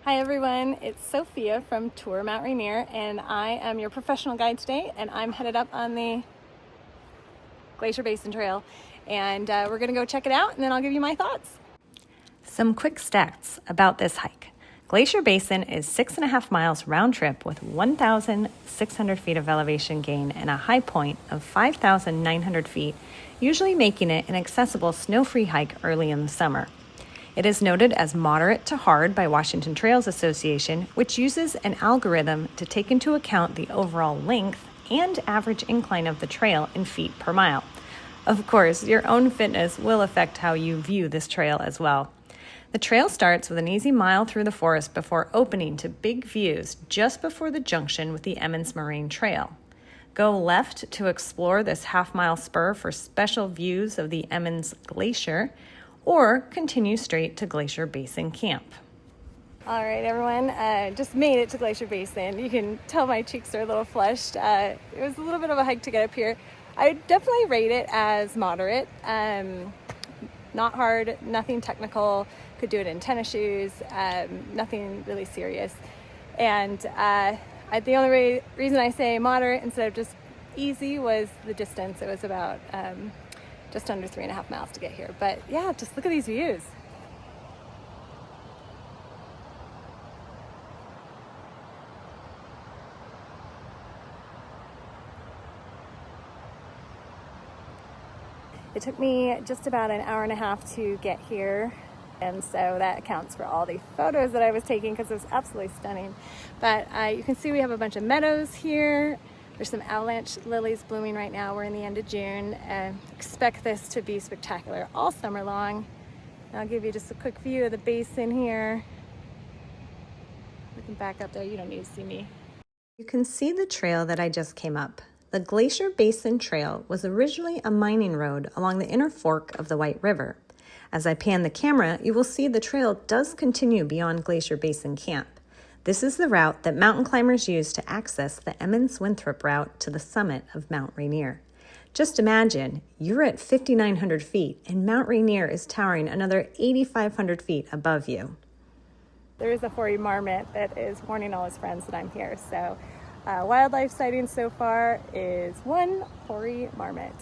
Hi everyone, it's Sophia from Tour Mount Rainier, and I am your professional guide today, and I'm headed up on the Glacier Basin Trail, and we're gonna go check it out, and then I'll give you my thoughts. Some quick stats about this hike. Glacier Basin is 6.5 miles round trip with 1,600 feet of elevation gain and a high point of 5,900 feet, usually making it an accessible snow-free hike early in the summer. It is noted as moderate to hard by Washington Trails Association, which uses an algorithm to take into account the overall length and average incline of the trail in feet per mile. Of course, your own fitness will affect how you view this trail as well. The trail starts with an easy mile through the forest before opening to big views just before the junction with the Emmons Moraine Trail. Go left to explore this half-mile spur for special views of the Emmons Glacier, or continue straight to Glacier Basin Camp. All right, everyone, just made it to Glacier Basin. You can tell my cheeks are a little flushed. It was a little bit of a hike to get up here. I would definitely rate it as moderate. Not hard, nothing technical. Could do it in tennis shoes, nothing really serious. And the only reason I say moderate instead of just easy was the distance. It was about just under 3.5 miles to get here. But yeah, just look at these views. It took me just about an hour and a half to get here. And so that accounts for all the photos that I was taking because it was absolutely stunning. But you can see we have a bunch of meadows here. There's some avalanche lilies blooming right now. We're in the end of June. Expect this to be spectacular all summer long. I'll give you just a quick view of the basin here. Looking back up there, you don't need to see me. You can see the trail that I just came up. The Glacier Basin Trail was originally a mining road along the inner fork of the White River. As I pan the camera, you will see the trail does continue beyond Glacier Basin Camp. This is the route that mountain climbers use to access the Emmons-Winthrop route to the summit of Mount Rainier. Just imagine, you're at 5,900 feet and Mount Rainier is towering another 8,500 feet above you. There is a hoary marmot that is warning all his friends that I'm here. So wildlife sightings so far is one hoary marmot.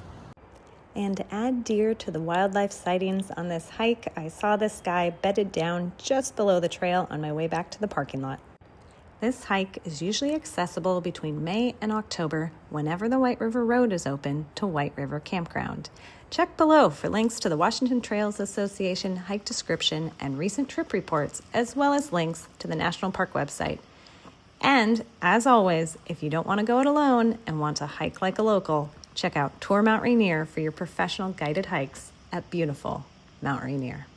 And to add deer to the wildlife sightings on this hike, I saw this guy bedded down just below the trail on my way back to the parking lot. This hike is usually accessible between May and October whenever the White River Road is open to White River Campground. Check below for links to the Washington Trails Association hike description and recent trip reports, as well as links to the National Park website. And as always, if you don't want to go it alone and want to hike like a local, check out Tour Mount Rainier for your professional guided hikes at beautiful Mount Rainier.